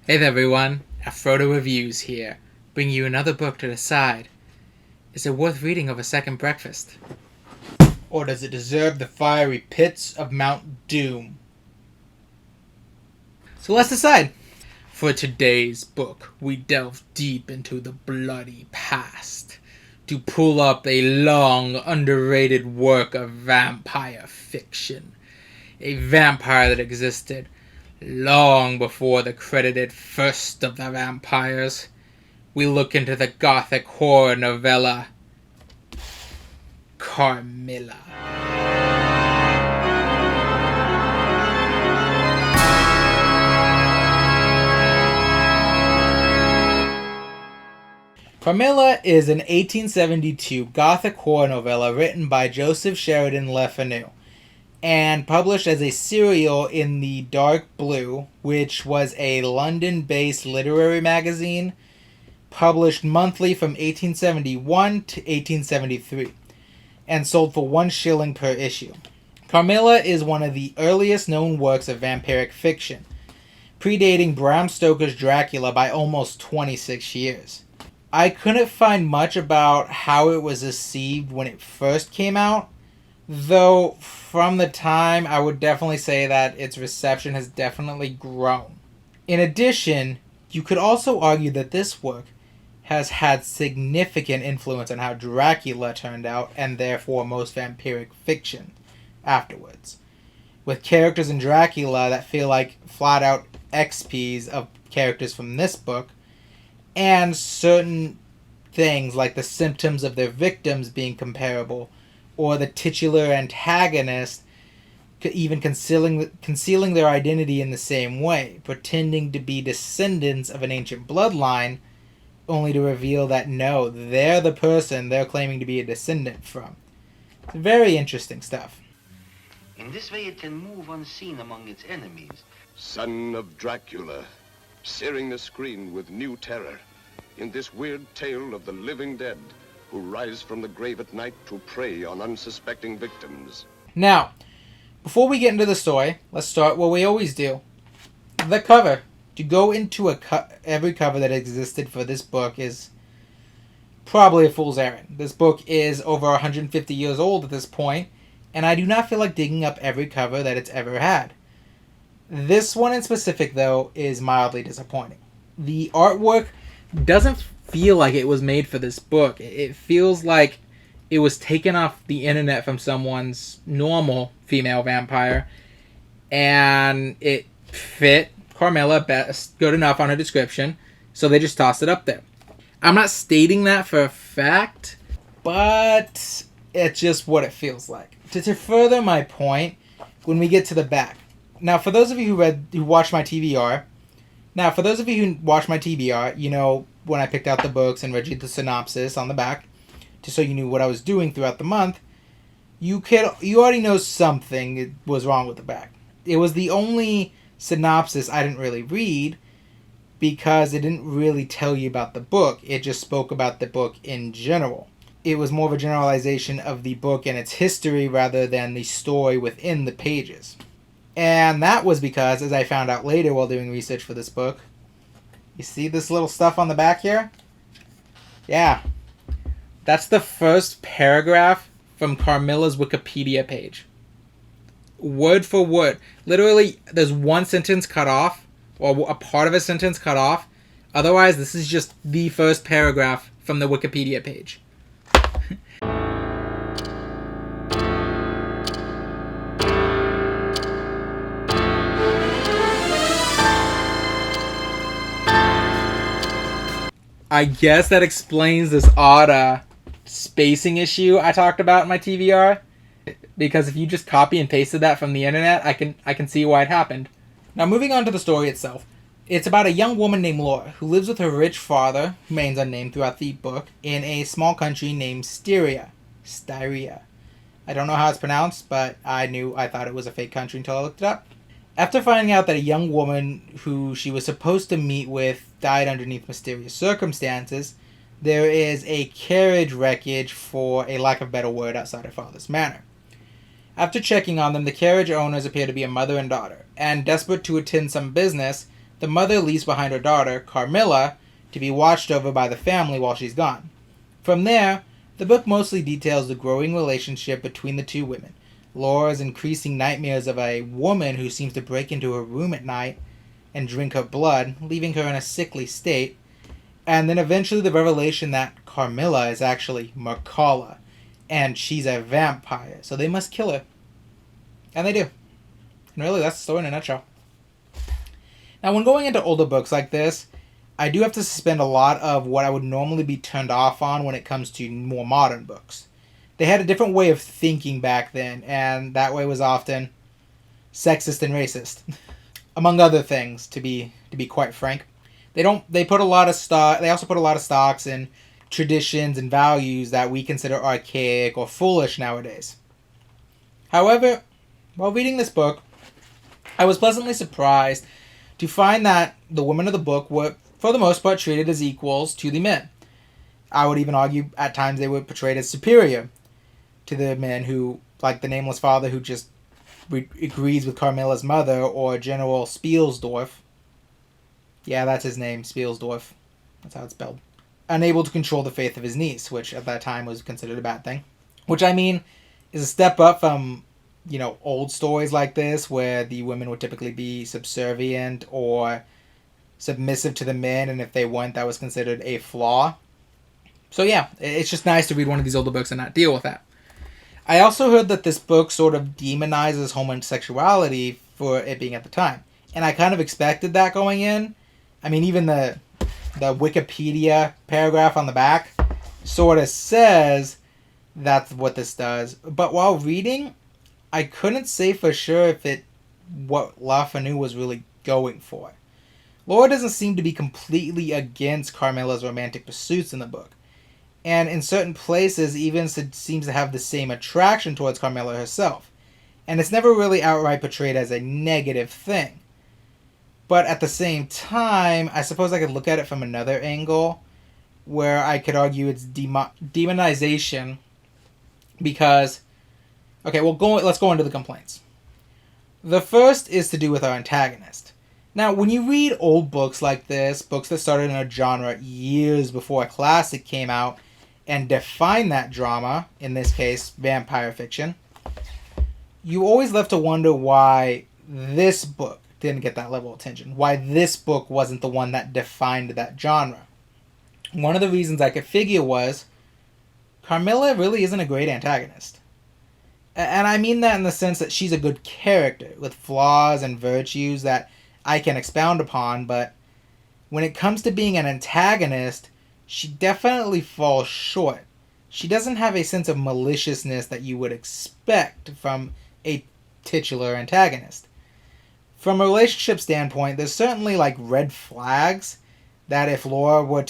Hey there everyone, Afrodo Reviews here, bringing you another book to decide. Is it worth reading over second breakfast? Or does it deserve the fiery pits of Mount Doom? So let's decide. For today's book, we delve deep into the bloody past to pull up a long, underrated work of vampire fiction. A vampire that existed long before the credited first of the vampires. We look into the Gothic Horror Novella, Carmilla. Carmilla is an 1872 Gothic horror novella written by Joseph Sheridan Le Fanu and published as a serial in the Dark Blue, which was a London-based literary magazine published monthly from 1871 to 1873 and sold for 1 shilling per issue. Carmilla is one of the earliest known works of vampiric fiction, predating Bram Stoker's Dracula by almost 26 years. I couldn't find much about how it was received when it first came out, though from the time I would definitely say that its reception has definitely grown. In addition, you could also argue that this work has had significant influence on how Dracula turned out, and therefore most vampiric fiction afterwards, with characters in Dracula that feel like flat-out XPs of characters from this book, and certain things like the symptoms of their victims being comparable, or the titular antagonist even concealing their identity in the same way, pretending to be descendants of an ancient bloodline, only to reveal that no, they're the person they're claiming to be a descendant from. It's very interesting stuff. In this way it can move unseen among its enemies. Son of Dracula, searing the screen with new terror in this weird tale of the living dead who rise from the grave at night to prey on unsuspecting victims. Now, before we get into the story, let's start what we always do. The cover. To go into every cover that existed for this book is probably a fool's errand. This book is over 150 years old at this point, and I do not feel like digging up every cover that it's ever had. This one in specific, though, is mildly disappointing. The artwork doesn't feel like it was made for this book. It feels like it was taken off the internet from someone's normal female vampire, and it fit Carmilla best good enough on her description, so they just tossed it up there. I'm not stating that for a fact, but it's just what it feels like. To further my point, when we get to the back. Now, for those of you who watched my TBR, you know when I picked out the books and read you the synopsis on the back, just so you knew what I was doing throughout the month, you already know something was wrong with the back. It was the only synopsis I didn't really read because it didn't really tell you about the book. It just spoke about the book in general. It was more of a generalization of the book and its history rather than the story within the pages. And that was because, as I found out later while doing research for this book, you see this little stuff on the back here? Yeah. That's the first paragraph from Carmilla's Wikipedia page. Word for word. Literally, there's one sentence cut off, or a part of a sentence cut off. Otherwise, this is just the first paragraph from the Wikipedia page. I guess that explains this odd spacing issue I talked about in my TBR. Because if you just copy and pasted that from the internet, I can see why it happened. Now, moving on to the story itself. It's about a young woman named Laura who lives with her rich father, who remains unnamed throughout the book, in a small country named Styria. I don't know how it's pronounced, but I thought it was a fake country until I looked it up. After finding out that a young woman who she was supposed to meet with died underneath mysterious circumstances, there is a carriage wreckage, for a lack of a better word, outside her father's manor. After checking on them, the carriage owners appear to be a mother and daughter, and desperate to attend some business, the mother leaves behind her daughter, Carmilla, to be watched over by the family while she's gone. From there, the book mostly details the growing relationship between the two women, Laura's increasing nightmares of a woman who seems to break into her room at night and drink her blood, leaving her in a sickly state, and then eventually the revelation that Carmilla is actually Mircalla, and she's a vampire, so they must kill her. And they do. And really, that's the story in a nutshell. Now, when going into older books like this, I do have to suspend a lot of what I would normally be turned off on when it comes to more modern books. They had a different way of thinking back then, and that way was often sexist and racist, among other things. To be quite frank, they also put a lot of stocks in traditions and values that we consider archaic or foolish nowadays. However, while reading this book, I was pleasantly surprised to find that the women of the book were, for the most part, treated as equals to the men. I would even argue at times they were portrayed as superior to the men who, like the nameless father who just agrees with Carmilla's mother, or General Spielsdorf. Yeah, that's his name, Spielsdorf. That's how it's spelled. Unable to control the faith of his niece, which at that time was considered a bad thing. Which, I mean, is a step up from, old stories like this, where the women would typically be subservient or submissive to the men, and if they weren't, that was considered a flaw. So yeah, it's just nice to read one of these older books and not deal with that. I also heard that this book sort of demonizes homosexuality for it being at the time. And I kind of expected that going in. I mean, even the Wikipedia paragraph on the back sort of says that's what this does. But while reading, I couldn't say for sure what Le Fanu was really going for. Laura doesn't seem to be completely against Carmilla's romantic pursuits in the book, and in certain places even seems to have the same attraction towards Carmilla herself, and it's never really outright portrayed as a negative thing. But at the same time, I suppose I could look at it from another angle, where I could argue it's demonization, because... Okay, let's go into the complaints. The first is to do with our antagonist. Now, when you read old books like this, books that started in a genre years before a classic came out, and define that drama, in this case, vampire fiction, you always left to wonder why this book didn't get that level of attention, why this book wasn't the one that defined that genre. One of the reasons I could figure was Carmilla really isn't a great antagonist. And I mean that in the sense that she's a good character with flaws and virtues that I can expound upon, but when it comes to being an antagonist, she definitely falls short. She doesn't have a sense of maliciousness that you would expect from a titular antagonist. From a relationship standpoint, there's certainly red flags that Laura would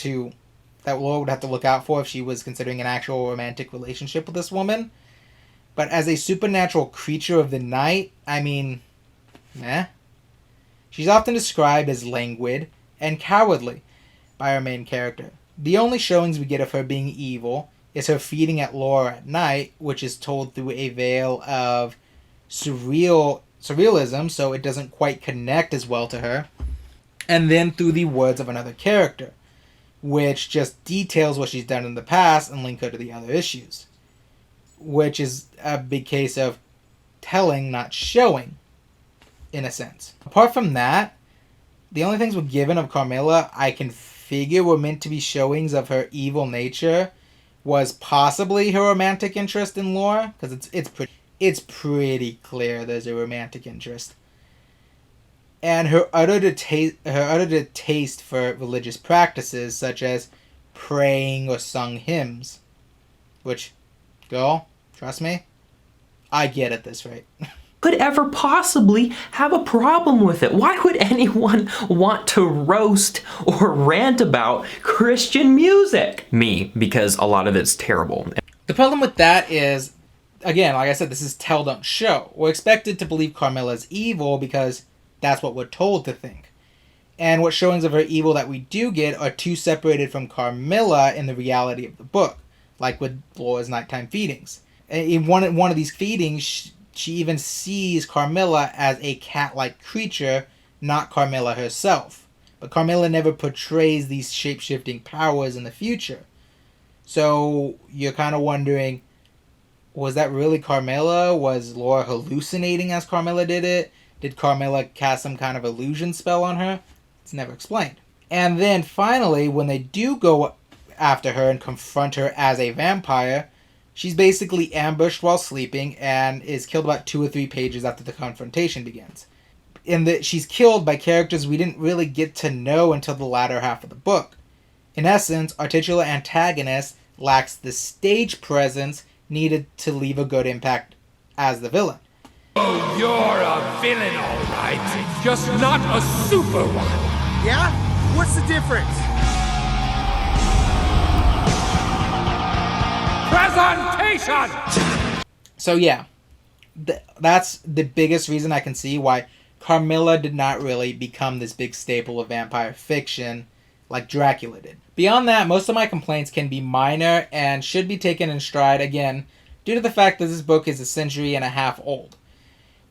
have to look out for if she was considering an actual romantic relationship with this woman. But as a supernatural creature of the night, I mean, meh. She's often described as languid and cowardly by our main character. The only showings we get of her being evil is her feeding at Laura at night, which is told through a veil of surrealism, so it doesn't quite connect as well to her, and then through the words of another character, which just details what she's done in the past and link her to the other issues, which is a big case of telling, not showing, in a sense. Apart from that, the only things we're given of Carmilla I can figure were meant to be showings of her evil nature was possibly her romantic interest in Laura, because it's pretty clear there's a romantic interest, and her utter distaste for religious practices such as praying or sung hymns, which, girl, trust me, I get at this rate. Could ever possibly have a problem with it? Why would anyone want to roast or rant about Christian music? Me, because a lot of it's terrible. The problem with that is, again, like I said, this is tell, don't show. We're expected to believe Carmilla's evil because that's what we're told to think. And what showings of her evil that we do get are too separated from Carmilla in the reality of the book, like with Laura's nighttime feedings. In one of these feedings, she even sees Carmilla as a cat-like creature not Carmilla herself. But Carmilla never portrays these shape-shifting powers in the future. So you're kind of wondering, was that really Carmilla? Was Laura hallucinating as Carmilla did it? Did Carmilla cast some kind of illusion spell on her? It's never explained. And then finally, when they do go after her and confront her as a vampire, she's basically ambushed while sleeping and is killed about 2 or 3 pages after the confrontation begins. She's killed by characters we didn't really get to know until the latter half of the book. In essence, our titular antagonist lacks the stage presence needed to leave a good impact as the villain. Oh, you're a villain, all right. Just not a super one. Yeah? What's the difference? Presentation! So yeah, that's the biggest reason I can see why Carmilla did not really become this big staple of vampire fiction like Dracula did. Beyond that, most of my complaints can be minor and should be taken in stride, again, due to the fact that this book is a century and a half old.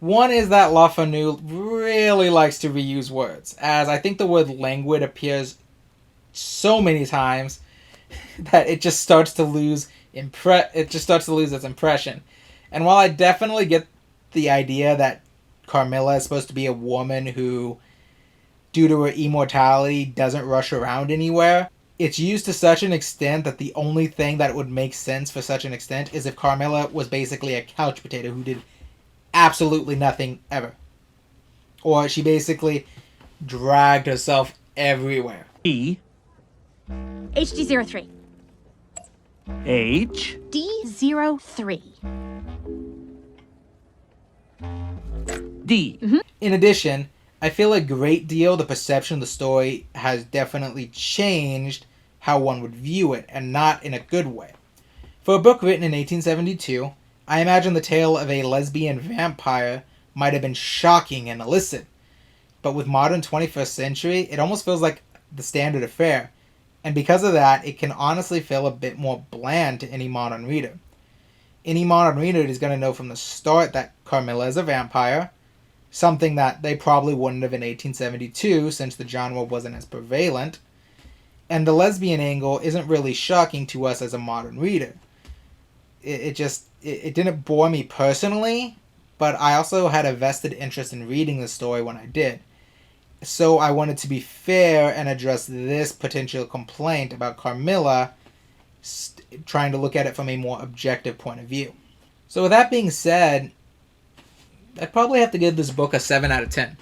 One is that Le Fanu really likes to reuse words, as I think the word languid appears so many times that it just starts to lose its impression. And while I definitely get the idea that Carmilla is supposed to be a woman who, due to her immortality, doesn't rush around anywhere, it's used to such an extent that the only thing that would make sense for such an extent is if Carmilla was basically a couch potato who did absolutely nothing ever. Or she basically dragged herself everywhere. E HD03. H D03. D. In addition, I feel a great deal the perception of the story has definitely changed how one would view it, and not in a good way. For a book written in 1872, I imagine the tale of a lesbian vampire might have been shocking and illicit, but with modern 21st century, it almost feels like the standard of fare, and because of that, it can honestly feel a bit more bland to any modern reader. Any modern reader is going to know from the start that Carmilla is a vampire, something that they probably wouldn't have in 1872 since the genre wasn't as prevalent, and the lesbian angle isn't really shocking to us as a modern reader. It didn't bore me personally, but I also had a vested interest in reading the story when I did. So I wanted to be fair and address this potential complaint about Carmilla, trying to look at it from a more objective point of view. So with that being said, I'd probably have to give this book a 7 out of 10.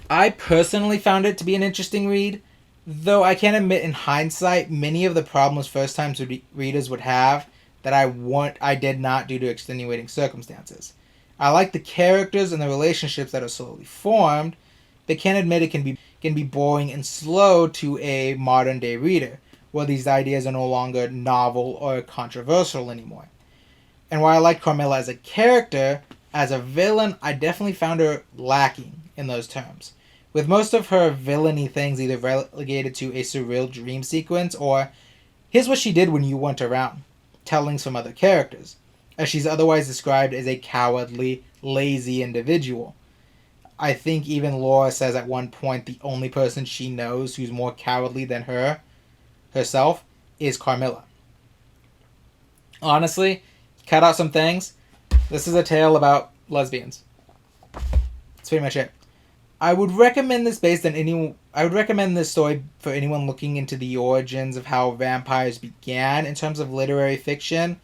I personally found it to be an interesting read, though I can admit in hindsight many of the problems first-time readers would have that I did not due to extenuating circumstances. I like the characters and the relationships that are slowly formed, but can admit it can be boring and slow to a modern-day reader, where these ideas are no longer novel or controversial anymore. And while I like Carmilla as a character, as a villain, I definitely found her lacking in those terms, with most of her villainy things either relegated to a surreal dream sequence or here's what she did when you weren't around, tellings from other characters, as she's otherwise described as a cowardly, lazy individual. I think even Laura says at one point the only person she knows who's more cowardly than herself is Carmilla. Honestly, cut out some things. This is a tale about lesbians. That's pretty much it. I would recommend this story for anyone looking into the origins of how vampires began in terms of literary fiction,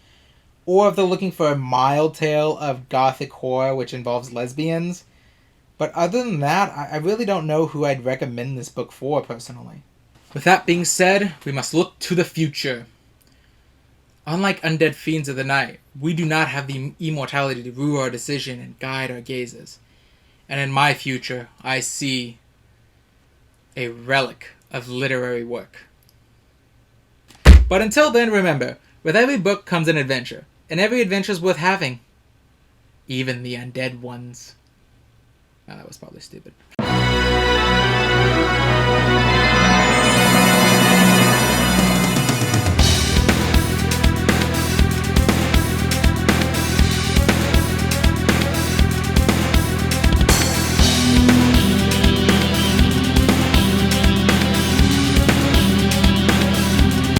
or if they're looking for a mild tale of Gothic horror which involves lesbians. But other than that, I really don't know who I'd recommend this book for personally. With that being said, we must look to the future. Unlike undead fiends of the night, we do not have the immortality to rule our decision and guide our gazes. And in my future, I see a relic of literary work. But until then, remember, with every book comes an adventure, and every adventure is worth having. Even the undead ones. Oh, that was probably stupid.